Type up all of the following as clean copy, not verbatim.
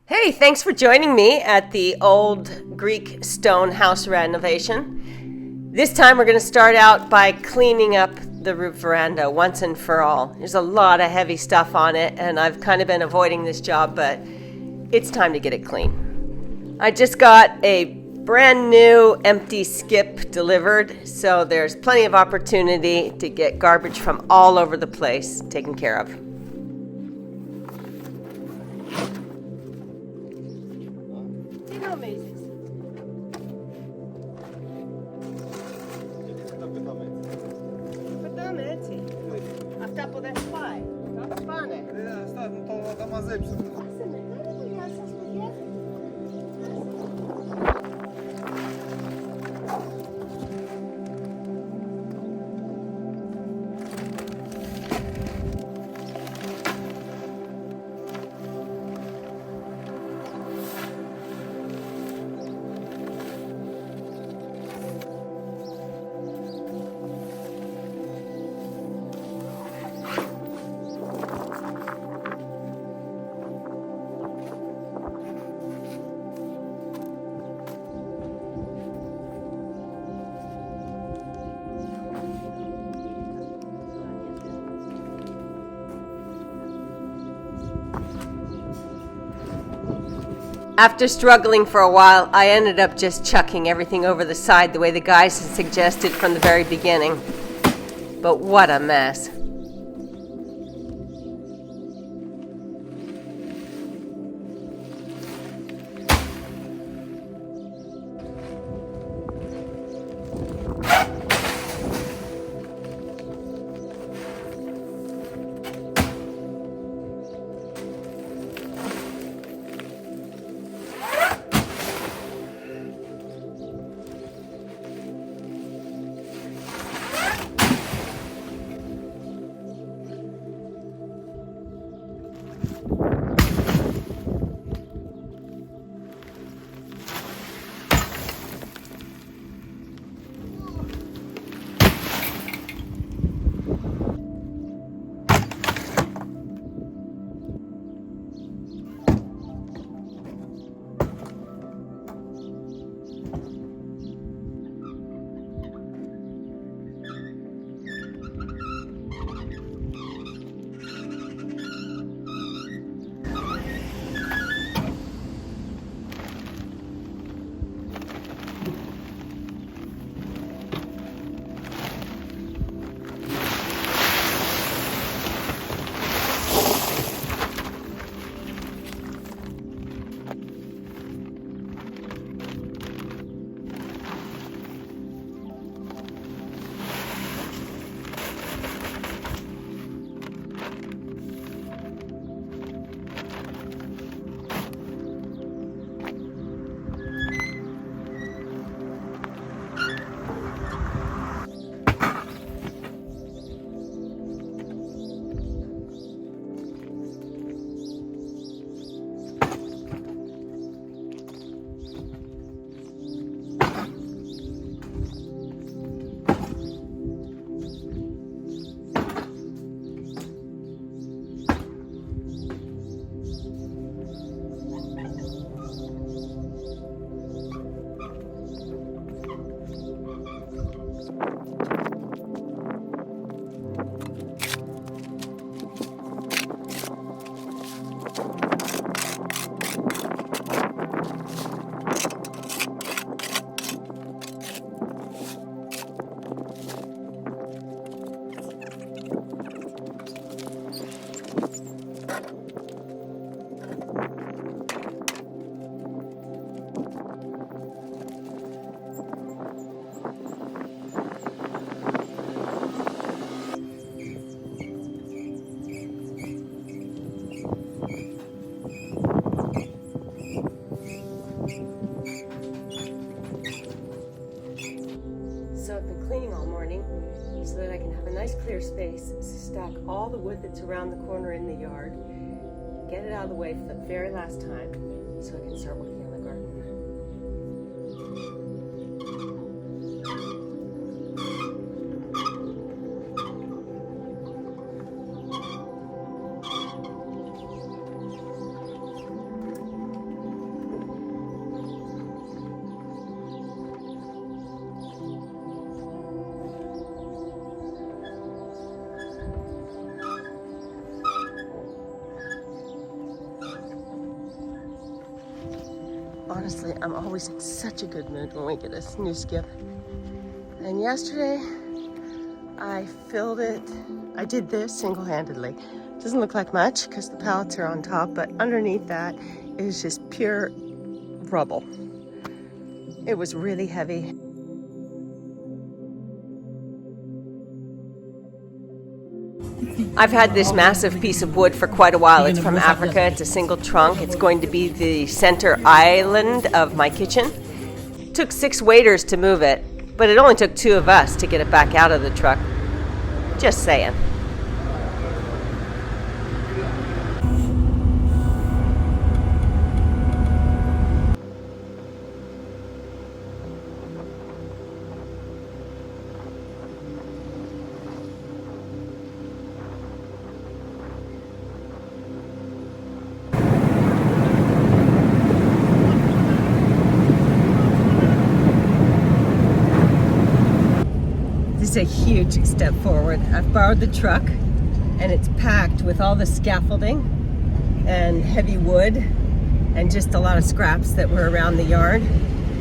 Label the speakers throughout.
Speaker 1: Hey, thanks for joining me at the old Greek stone house renovation. This time we're going to start out by cleaning up the roof veranda once and for all. There's a lot of heavy stuff on it, and I've kind of been avoiding this job, but it's time to get it clean. I just got a brand new empty skip delivered, so there's plenty of opportunity to get garbage from all over the place taken care of. After struggling for a while, I ended up just chucking everything over the side the way the guys had suggested from the very beginning. But what a mess. So I've been cleaning all morning so that I can have a nice clear space to stack all the wood that's around the corner in the yard, get it out of the way for the very last time so I can start working on the garden. Honestly, I'm always in such a good mood when we get a new skip. And yesterday, I filled it. I did this single-handedly. Doesn't look like much because the pallets are on top, but underneath that is just pure rubble. It was really heavy. I've had this massive piece of wood for quite a while. It's from Africa. It's a single trunk. It's going to be the center island of my kitchen. It took 6 waiters to move it, but it only took 2 of us to get it back out of the truck. Just saying. This is a huge step forward. I've borrowed the truck and it's packed with all the scaffolding and heavy wood and just a lot of scraps that were around the yard.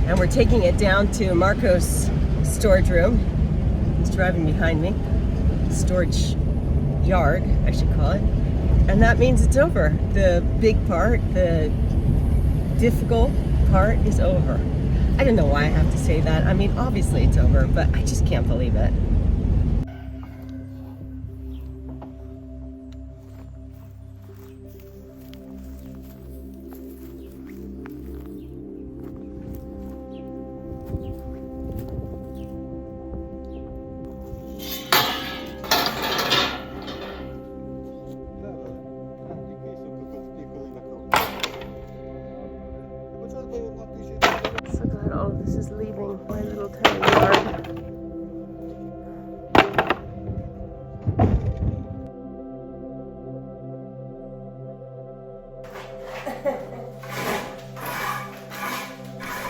Speaker 1: And we're taking it down to Marco's storage room. He's driving behind me. Storage yard, I should call it. And that means it's over. The big part, the difficult part is over. I don't know why I have to say that. I mean, obviously it's over, but I just can't believe it. So glad all of this is leaving my little tiny yard.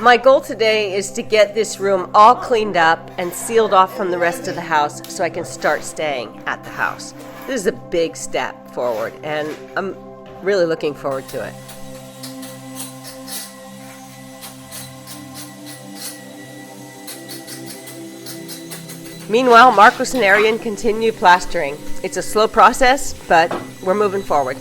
Speaker 1: My goal today is to get this room all cleaned up and sealed off from the rest of the house so I can start staying at the house. This is a big step forward and I'm really looking forward to it. Meanwhile, Marcos and Arian continue plastering. It's a slow process, but we're moving forward.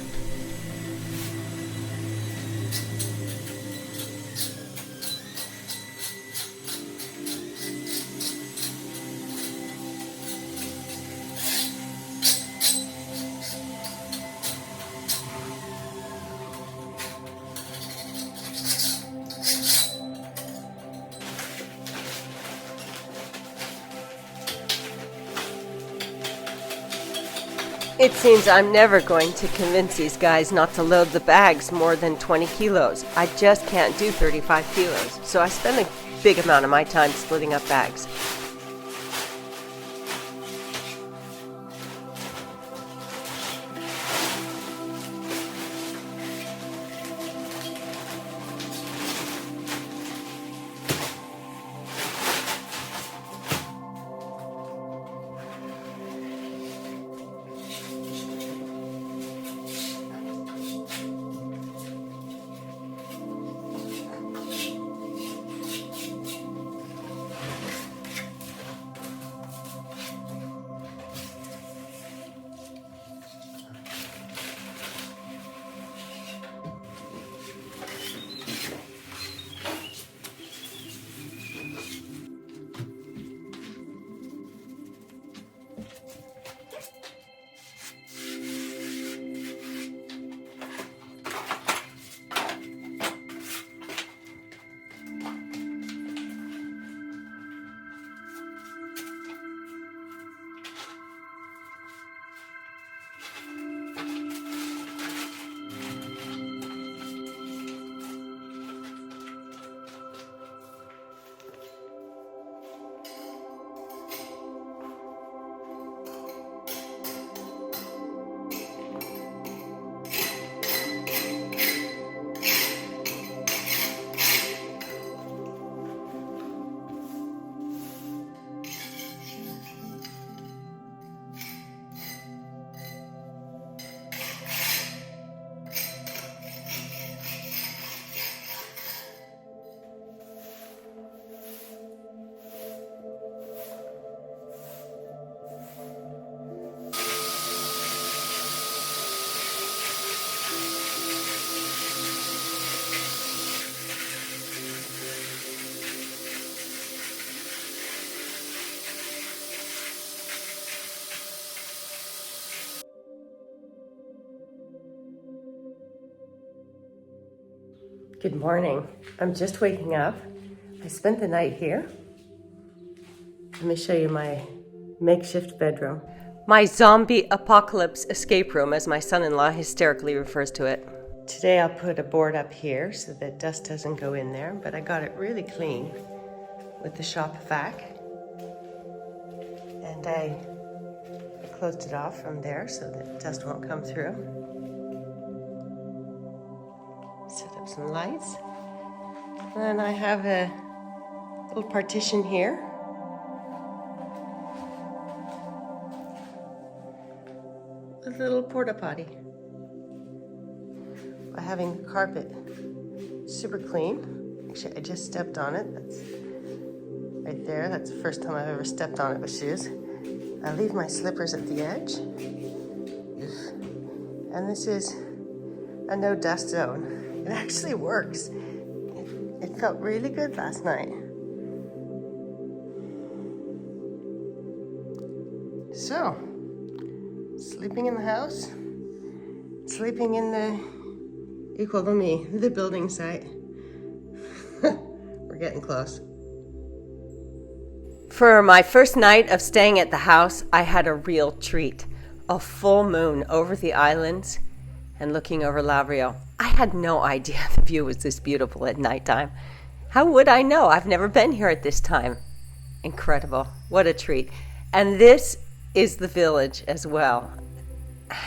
Speaker 1: It seems I'm never going to convince these guys not to load the bags more than 20 kilos. I just can't do 35 kilos, so I spend a big amount of my time splitting up bags. Good morning. I'm just waking up. I spent the night here. Let me show you my makeshift bedroom. My zombie apocalypse escape room, as my son-in-law hysterically refers to it. Today I'll put a board up here so that dust doesn't go in there, but I got it really clean with the shop vac. And I closed it off from there so that dust won't come through. Set up some lights. And I have a little partition here. A little porta potty. By having the carpet super clean. Actually, I just stepped on it. That's right there. That's the first time I've ever stepped on it with shoes. I leave my slippers at the edge. And this is a no dust zone. It actually works. It felt really good last night. So, sleeping in the house, sleeping in the building site. We're getting close. For my first night of staying at the house, I had a real treat. A full moon over the islands and looking over Lavrio. I had no idea the view was this beautiful at nighttime. How would I know? I've never been here at this time. Incredible. What a treat. And this is the village as well.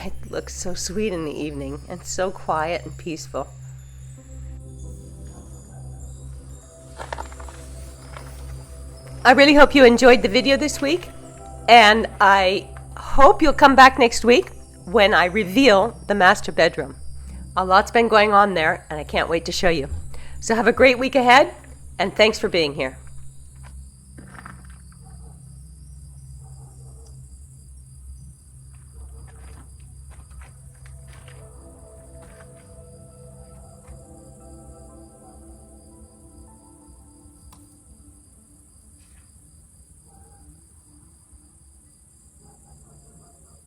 Speaker 1: It looks so sweet in the evening and so quiet and peaceful. I really hope you enjoyed the video this week, and I hope you'll come back next week when I reveal the master bedroom. A lot's been going on there, and I can't wait to show you. So have a great week ahead, and thanks for being here.